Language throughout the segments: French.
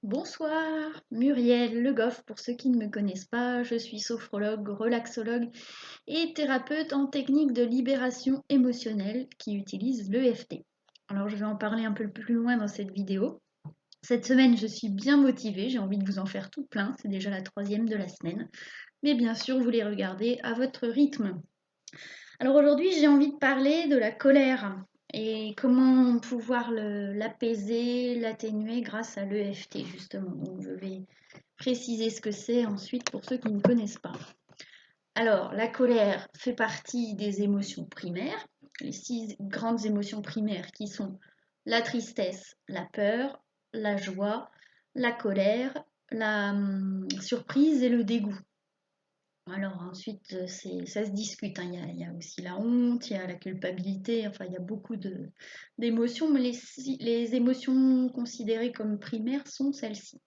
Bonsoir, Muriel Le Goff pour ceux qui ne me connaissent pas, je suis sophrologue, relaxologue et thérapeute en technique de libération émotionnelle qui utilise l'EFT. Alors je vais en parler un peu plus loin dans cette vidéo. Cette semaine je suis bien motivée, j'ai envie de vous en faire tout plein, c'est déjà la troisième de la semaine, mais bien sûr vous les regardez à votre rythme. Alors aujourd'hui, j'ai envie de parler de la colère et comment pouvoir l'apaiser, l'atténuer grâce à l'EFT justement. Donc je vais préciser ce que c'est ensuite pour ceux qui ne connaissent pas. Alors, la colère fait partie des émotions primaires, les 6 grandes émotions primaires qui sont la tristesse, la peur, la joie, la colère, la surprise et le dégoût. Alors ensuite, ça se discute, hein. Il y a aussi la honte, il y a la culpabilité, enfin il y a beaucoup d'émotions, mais les émotions considérées comme primaires sont celles-ci.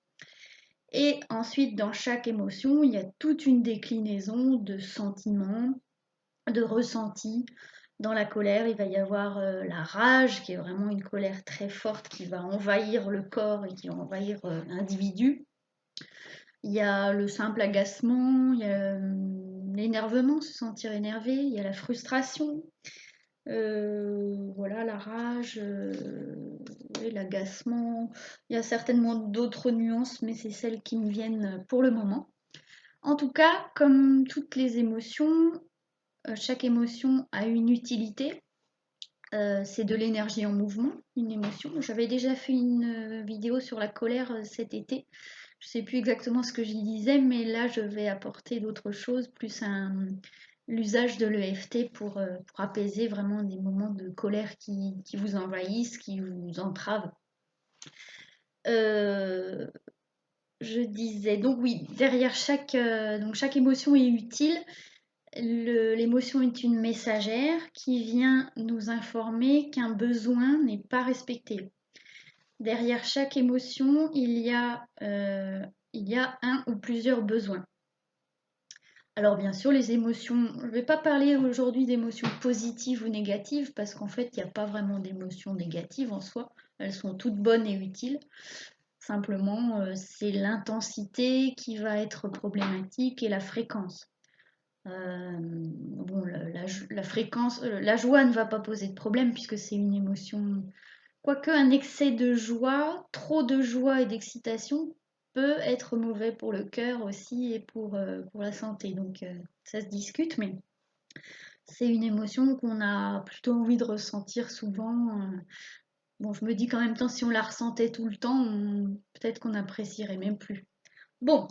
Et ensuite, dans chaque émotion, il y a toute une déclinaison de sentiments, de ressentis. Dans la colère, il va y avoir la rage, qui est vraiment une colère très forte qui va envahir le corps et qui va envahir l'individu. Il y a le simple agacement, il y a l'énervement, se sentir énervé, il y a la frustration, voilà, la rage, et l'agacement. Il y a certainement d'autres nuances, mais c'est celles qui me viennent pour le moment. En tout cas, comme toutes les émotions, chaque émotion a une utilité. C'est de l'énergie en mouvement, une émotion. J'avais déjà fait une vidéo sur la colère cet été. Je ne sais plus exactement ce que je disais, mais là, je vais apporter d'autres choses, plus l'usage de l'EFT pour apaiser vraiment des moments de colère qui vous envahissent, qui vous entravent. Euh, je disais, donc oui, derrière chaque émotion est utile. L'émotion est une messagère qui vient nous informer qu'un besoin n'est pas respecté. Derrière chaque émotion, il y a un ou plusieurs besoins. Alors bien sûr, les émotions, je ne vais pas parler aujourd'hui d'émotions positives ou négatives parce qu'en fait, il n'y a pas vraiment d'émotions négatives en soi. Elles sont toutes bonnes et utiles. Simplement, c'est l'intensité qui va être problématique et la fréquence. Bon, la fréquence, la joie ne va pas poser de problème puisque c'est une émotion. Quoique un excès de joie, trop de joie et d'excitation peut être mauvais pour le cœur aussi et pour la santé. Donc ça se discute, mais c'est une émotion qu'on a plutôt envie de ressentir souvent. Bon, je me dis qu'en même temps, si on la ressentait tout le temps, peut-être qu'on apprécierait même plus. Bon,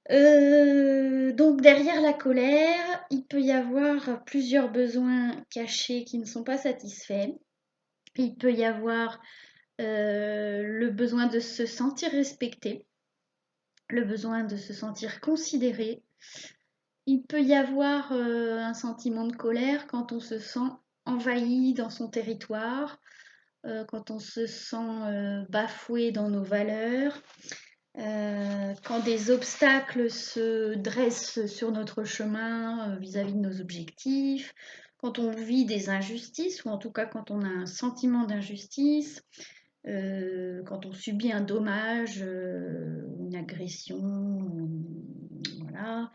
donc derrière la colère, il peut y avoir plusieurs besoins cachés qui ne sont pas satisfaits. Il peut y avoir le besoin de se sentir respecté, le besoin de se sentir considéré. Il peut y avoir un sentiment de colère quand on se sent envahi dans son territoire, quand on se sent bafoué dans nos valeurs, quand des obstacles se dressent sur notre chemin vis-à-vis de nos objectifs, quand on vit des injustices, ou en tout cas quand on a un sentiment d'injustice, quand on subit un dommage, une agression, voilà,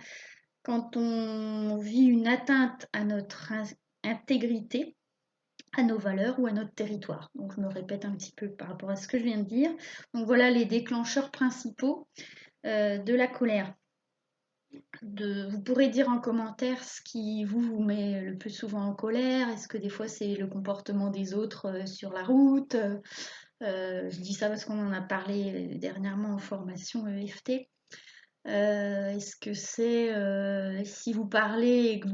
quand on vit une atteinte à notre intégrité, à nos valeurs ou à notre territoire. Donc je me répète un petit peu par rapport à ce que je viens de dire. Donc voilà les déclencheurs principaux de la colère. Vous pourrez dire en commentaire ce qui vous met le plus souvent en colère. Est-ce que des fois c'est le comportement des autres sur la route? Je dis ça parce qu'on en a parlé dernièrement en formation EFT. Est-ce que c'est si vous parlez et que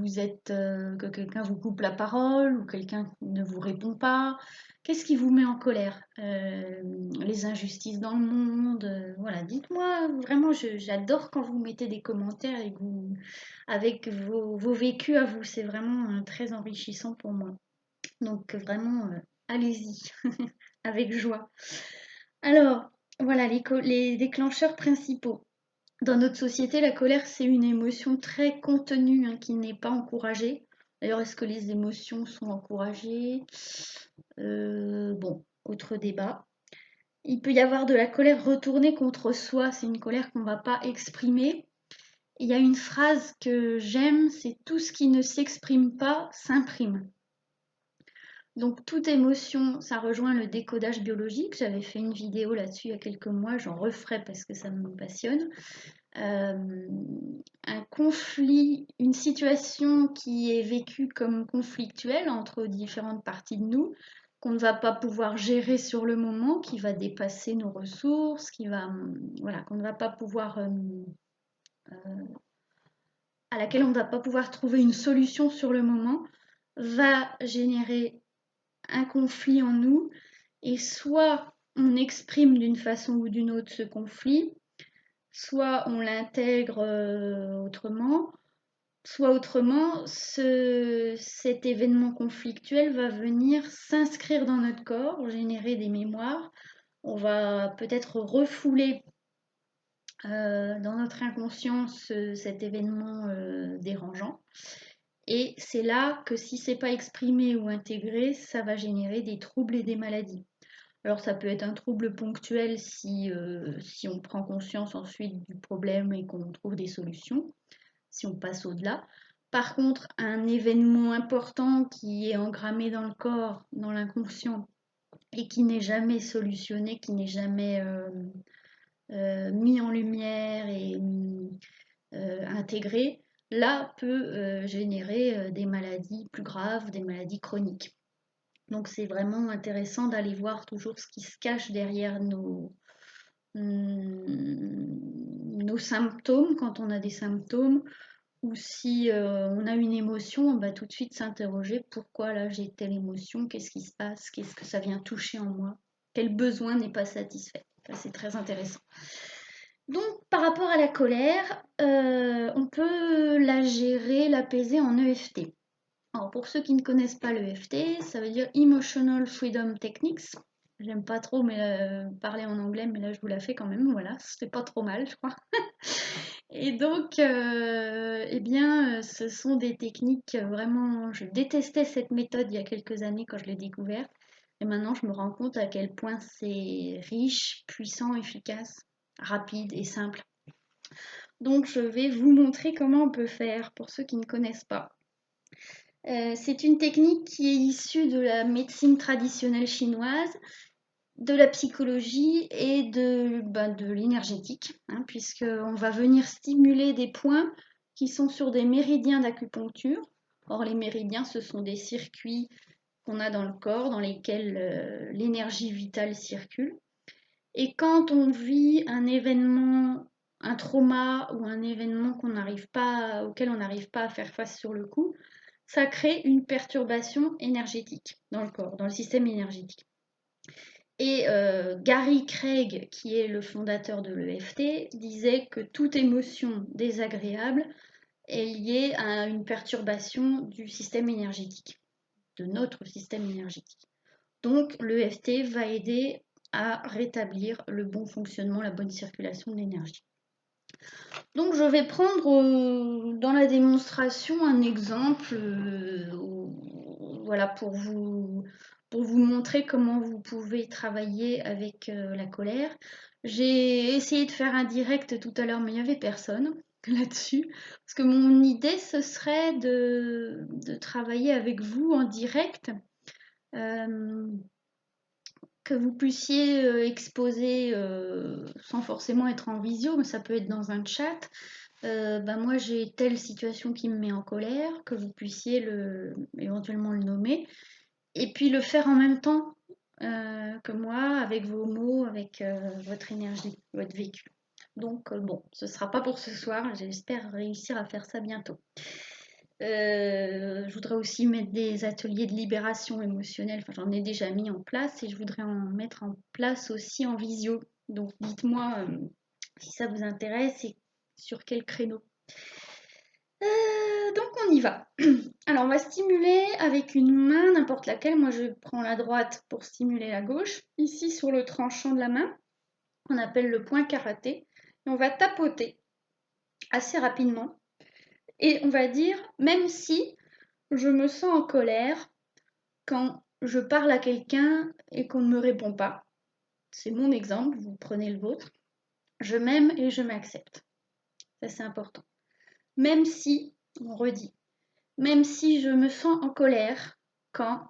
que quelqu'un vous coupe la parole ou quelqu'un ne vous répond pas? Qu'est-ce qui vous met en colère? Les injustices dans le monde, voilà, dites-moi vraiment, j'adore quand vous mettez des commentaires et que avec vos vécus à vous, c'est vraiment très enrichissant pour moi. Donc vraiment, allez-y, avec joie. Alors, voilà les déclencheurs principaux. Dans notre société, la colère, c'est une émotion très contenue qui n'est pas encouragée. D'ailleurs, est-ce que les émotions sont encouragées? Bon, autre débat. Il peut y avoir de la colère retournée contre soi, c'est une colère qu'on ne va pas exprimer. Il y a une phrase que j'aime, c'est tout ce qui ne s'exprime pas s'imprime. Donc toute émotion, ça rejoint le décodage biologique. J'avais fait une vidéo là-dessus il y a quelques mois, j'en referai parce que ça me passionne. Un conflit, une situation qui est vécue comme conflictuelle entre différentes parties de nous, qu'on ne va pas pouvoir gérer sur le moment, qui va dépasser nos ressources, voilà, qu'on ne va pas pouvoir, à laquelle on ne va pas pouvoir trouver une solution sur le moment, va générer un conflit en nous, et soit on exprime d'une façon ou d'une autre ce conflit, soit on l'intègre autrement, soit autrement, cet événement conflictuel va venir s'inscrire dans notre corps, générer des mémoires. On va peut-être refouler dans notre inconscience cet événement dérangeant. Et c'est là que si c'est pas exprimé ou intégré, ça va générer des troubles et des maladies. Alors ça peut être un trouble ponctuel si on prend conscience ensuite du problème et qu'on trouve des solutions, si on passe au-delà. Par contre, un événement important qui est engrammé dans le corps, dans l'inconscient, et qui n'est jamais solutionné, qui n'est jamais mis en lumière et intégré, là peut générer des maladies plus graves, des maladies chroniques. Donc c'est vraiment intéressant d'aller voir toujours ce qui se cache derrière nos symptômes, quand on a des symptômes, ou si on a une émotion, on va tout de suite s'interroger pourquoi là j'ai telle émotion, qu'est-ce qui se passe, qu'est-ce que ça vient toucher en moi, quel besoin n'est pas satisfait. Ça, c'est très intéressant. Donc par rapport à la colère, on peut la gérer, l'apaiser en EFT. Alors pour ceux qui ne connaissent pas l'EFT, ça veut dire Emotional Freedom Techniques. J'aime pas trop parler en anglais, mais là je vous la fais quand même, voilà, c'était pas trop mal je crois. Et donc, eh bien, ce sont des techniques vraiment. Je détestais cette méthode il y a quelques années quand je l'ai découverte. Et maintenant, je me rends compte à quel point c'est riche, puissant, efficace, rapide et simple. Donc, je vais vous montrer comment on peut faire pour ceux qui ne connaissent pas. C'est une technique qui est issue de la médecine traditionnelle chinoise, de la psychologie et de l'énergétique, hein, puisqu'on va venir stimuler des points qui sont sur des méridiens d'acupuncture. Or, les méridiens, ce sont des circuits qu'on a dans le corps, dans lesquels l'énergie vitale circule. Et quand on vit un événement, un trauma ou un événement auquel on n'arrive pas à faire face sur le coup, ça crée une perturbation énergétique dans le corps, dans le système énergétique. Et Gary Craig, qui est le fondateur de l'EFT, disait que toute émotion désagréable est liée à une perturbation du système énergétique, de notre système énergétique. Donc l'EFT va aider à rétablir le bon fonctionnement, la bonne circulation de l'énergie. Donc je vais prendre dans la démonstration un exemple voilà, pour vous montrer comment vous pouvez travailler avec la colère. J'ai essayé de faire un direct tout à l'heure, mais il n'y avait personne là-dessus. Parce que mon idée, ce serait de travailler avec vous en direct. Que vous puissiez exposer sans forcément être en visio, mais ça peut être dans un chat. Moi j'ai telle situation qui me met en colère, que vous puissiez éventuellement le nommer, et puis le faire en même temps que moi, avec vos mots, avec votre énergie, votre vécu. Donc bon, ce ne sera pas pour ce soir, j'espère réussir à faire ça bientôt. Je voudrais aussi mettre des ateliers de libération émotionnelle, enfin j'en ai déjà mis en place et je voudrais en mettre en place aussi en visio. Donc dites-moi si ça vous intéresse et sur quel créneau. Donc on y va. Alors on va stimuler avec une main, n'importe laquelle. Moi je prends la droite pour stimuler la gauche. Ici sur le tranchant de la main, on appelle le point karaté. Et on va tapoter assez rapidement. Et on va dire, même si je me sens en colère quand je parle à quelqu'un et qu'on ne me répond pas. c'est mon exemple, vous prenez le vôtre. Je m'aime et je m'accepte. Ça, c'est important. Même si, on redit, même si je me sens en colère quand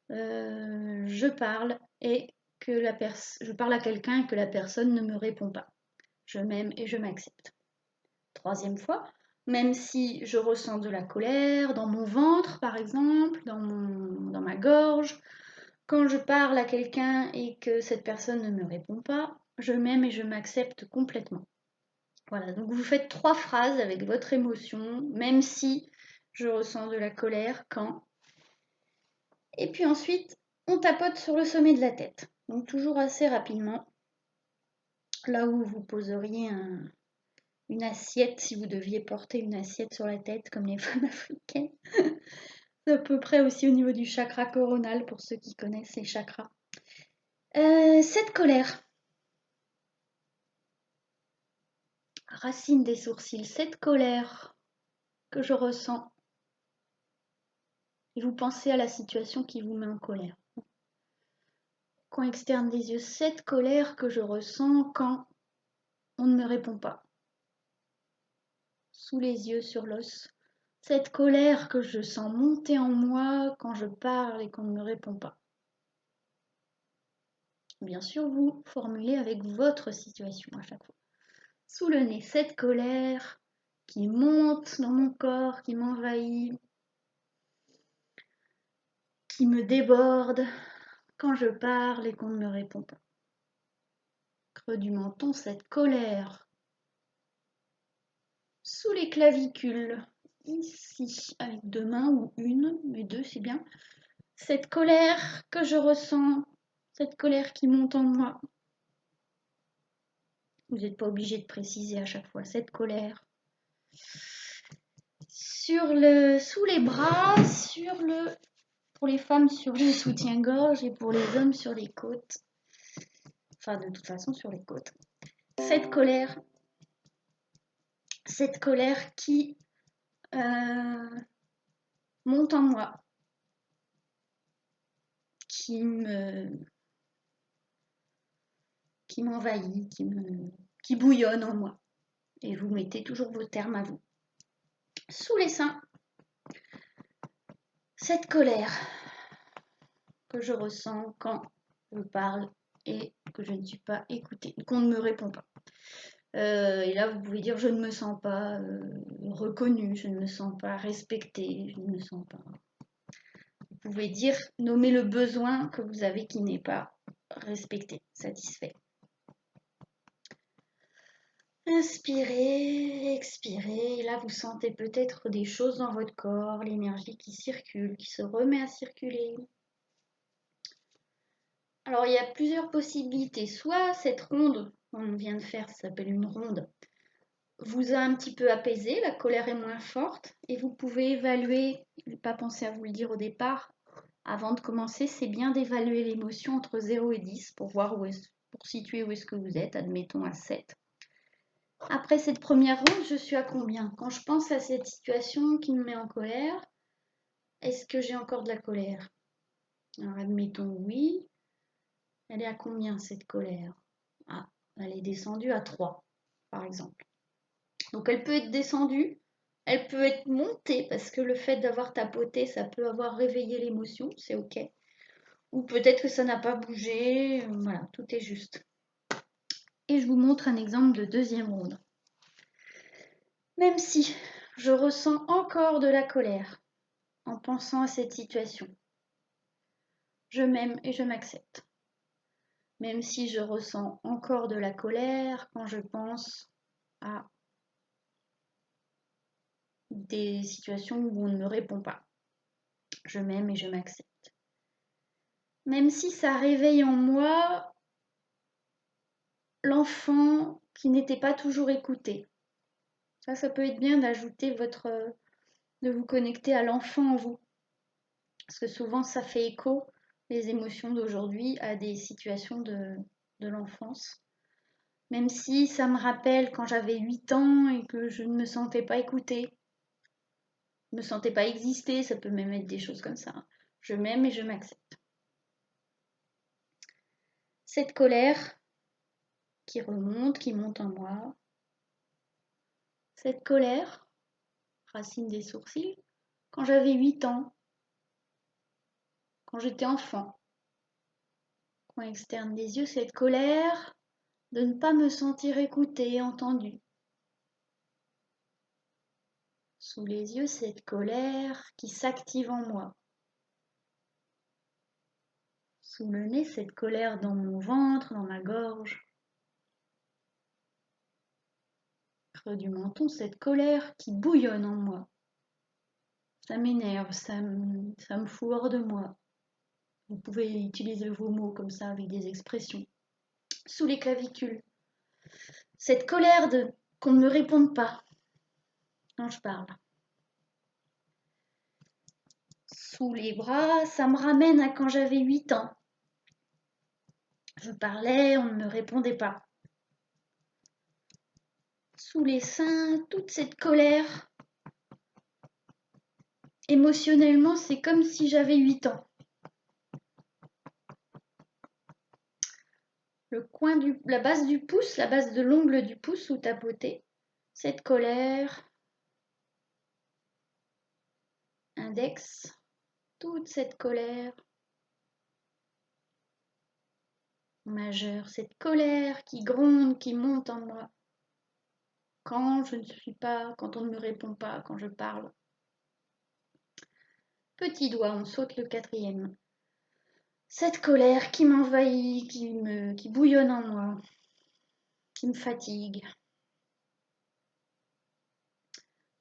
je parle et que je parle à quelqu'un et que la personne ne me répond pas. Je m'aime et je m'accepte. Troisième fois, même si je ressens de la colère dans mon ventre, par exemple, dans ma gorge, quand je parle à quelqu'un et que cette personne ne me répond pas, je m'aime et je m'accepte complètement. Voilà, donc vous faites 3 phrases avec votre émotion, même si je ressens de la colère, quand. Et puis ensuite, on tapote sur le sommet de la tête. Donc toujours assez rapidement, là où vous poseriez une assiette, si vous deviez porter une assiette sur la tête, comme les femmes africaines. C'est à peu près aussi au niveau du chakra coronal, pour ceux qui connaissent les chakras. Cette colère, racine des sourcils, cette colère que je ressens, et vous pensez à la situation qui vous met en colère. Coin externe des yeux, cette colère que je ressens quand on ne me répond pas. Sous les yeux, sur l'os, cette colère que je sens monter en moi quand je parle et qu'on ne me répond pas. Bien sûr, vous formulez avec votre situation à chaque fois. Sous le nez, cette colère qui monte dans mon corps, qui m'envahit, qui me déborde quand je parle et qu'on ne me répond pas. Creux du menton, cette colère. Sous les clavicules, ici, avec 2 mains ou une, mais 2 c'est bien. Cette colère que je ressens, cette colère qui monte en moi. Vous n'êtes pas obligé de préciser à chaque fois cette colère. Sous les bras, pour les femmes sur le soutien-gorge et pour les hommes sur les côtes. Enfin, de toute façon, sur les côtes. Cette colère qui monte en moi, qui m'envahit, qui bouillonne en moi. Et vous mettez toujours vos termes à vous. Sous les seins, cette colère que je ressens quand je parle et que je ne suis pas écoutée, qu'on ne me répond pas. Et là, vous pouvez dire je ne me sens pas reconnue, je ne me sens pas respectée, je ne me sens pas. Vous pouvez dire, nommer le besoin que vous avez qui n'est pas respecté, satisfait. Inspirez, expirez. Et là, vous sentez peut-être des choses dans votre corps, l'énergie qui circule, qui se remet à circuler. Alors, il y a plusieurs possibilités. Soit cette ronde qu'on vient de faire, ça s'appelle une ronde, vous a un petit peu apaisé, la colère est moins forte, et vous pouvez évaluer, je n'ai pas pensé à vous le dire au départ, avant de commencer, c'est bien d'évaluer l'émotion entre 0 et 10 pour voir pour situer où est-ce que vous êtes, admettons à 7. Après cette première ronde, je suis à combien? Quand je pense à cette situation qui me met en colère, est-ce que j'ai encore de la colère? Alors admettons oui. Elle est à combien cette colère? Ah, elle est descendue à 3, par exemple. Donc elle peut être descendue, elle peut être montée, parce que le fait d'avoir tapoté, ça peut avoir réveillé l'émotion, c'est ok. Ou peut-être que ça n'a pas bougé, voilà, tout est juste. Et je vous montre un exemple de deuxième ronde. Même si je ressens encore de la colère en pensant à cette situation, je m'aime et je m'accepte. Même si je ressens encore de la colère quand je pense à des situations où on ne me répond pas, je m'aime et je m'accepte. Même si ça réveille en moi l'enfant qui n'était pas toujours écouté. Ça peut être bien d'ajouter de vous connecter à l'enfant en vous. Parce que souvent, ça fait écho, les émotions d'aujourd'hui, à des situations de l'enfance. Même si ça me rappelle quand j'avais 8 ans et que je ne me sentais pas écoutée, je ne me sentais pas exister, ça peut même être des choses comme ça. Je m'aime et je m'accepte. cette colère qui remonte, qui monte en moi. Cette colère, racine des sourcils, quand j'avais 8 ans, quand j'étais enfant. Coin externe des yeux, cette colère de ne pas me sentir écoutée, entendue. Sous les yeux, cette colère qui s'active en moi. Sous le nez, cette colère dans mon ventre, dans ma gorge. Creux du menton, cette colère qui bouillonne en moi. Ça m'énerve, ça me fout hors de moi. Vous pouvez utiliser vos mots comme ça avec des expressions. Sous les clavicules, cette colère de qu'on ne me réponde pas quand je parle. Sous les bras, ça me ramène à quand j'avais 8 ans. Je parlais, on ne me répondait pas. Sous les seins, toute cette colère. Émotionnellement, c'est comme si j'avais 8 ans. La base du pouce, la base de l'ongle du pouce ou tapoter. Cette colère. Index, toute cette colère. Majeur, cette colère qui gronde, qui monte en moi. Quand je ne suis pas, quand on ne me répond pas, quand je parle. Petit doigt, on saute le 4e. Cette colère qui m'envahit, qui bouillonne en moi, qui me fatigue.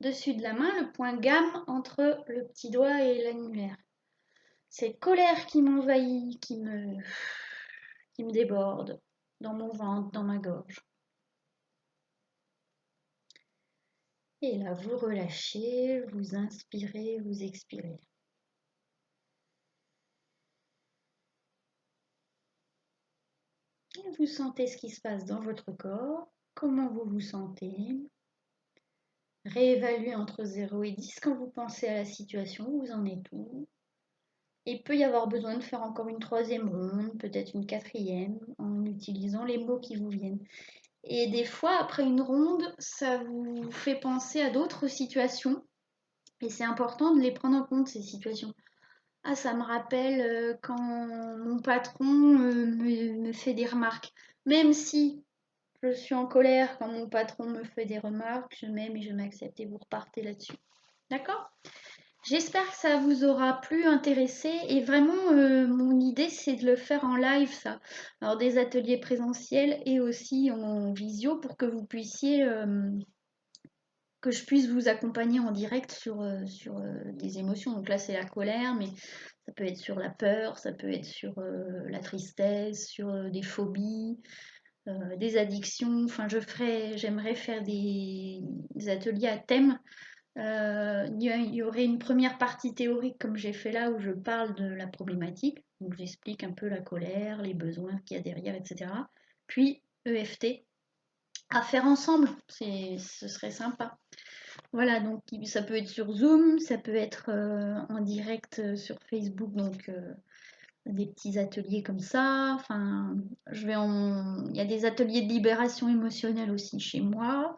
Dessus de la main, le point gamme entre le petit doigt et l'annulaire. Cette colère qui m'envahit, qui me déborde dans mon ventre, dans ma gorge. Et là, vous relâchez, vous inspirez, vous expirez. Et vous sentez ce qui se passe dans votre corps, comment vous vous sentez. Réévaluez entre 0 et 10 quand vous pensez à la situation, vous en êtes où. Il peut y avoir besoin de faire encore une 3e ronde, peut-être une 4e, en utilisant les mots qui vous viennent. Et des fois, après une ronde, ça vous fait penser à d'autres situations. Et c'est important de les prendre en compte, ces situations. Ah, ça me rappelle quand mon patron me fait des remarques. Même si je suis en colère quand mon patron me fait des remarques, je m'aime et je m'accepte et vous repartez là-dessus. D'accord ? J'espère que ça vous aura plu, intéressé et vraiment mon idée c'est de le faire en live ça. Alors des ateliers présentiels et aussi en visio pour que vous puissiez que je puisse vous accompagner en direct sur des émotions. Donc là c'est la colère mais ça peut être sur la peur, ça peut être sur la tristesse, sur des phobies, des addictions. Enfin j'aimerais faire des ateliers à thème. Il y aurait une première partie théorique comme j'ai fait là où je parle de la problématique, donc j'explique un peu la colère, les besoins qu'il y a derrière, etc. Puis EFT à faire ensemble, ce serait sympa. Voilà, donc ça peut être sur Zoom, ça peut être en direct sur Facebook, donc des petits ateliers comme ça. Enfin, il y a des ateliers de libération émotionnelle aussi chez moi.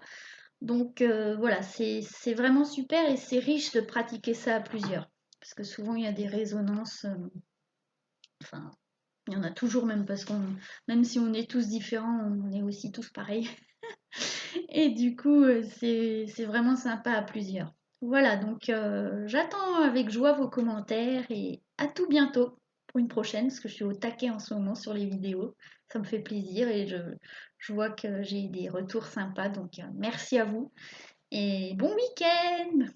Donc voilà, c'est vraiment super et c'est riche de pratiquer ça à plusieurs. Parce que souvent il y a des résonances, enfin, il y en a toujours même parce même si on est tous différents, on est aussi tous pareils. Et du coup, c'est vraiment sympa à plusieurs. Voilà, donc j'attends avec joie vos commentaires et à tout bientôt pour une prochaine, parce que je suis au taquet en ce moment sur les vidéos. Ça me fait plaisir et je vois que j'ai des retours sympas, donc merci à vous et bon week-end!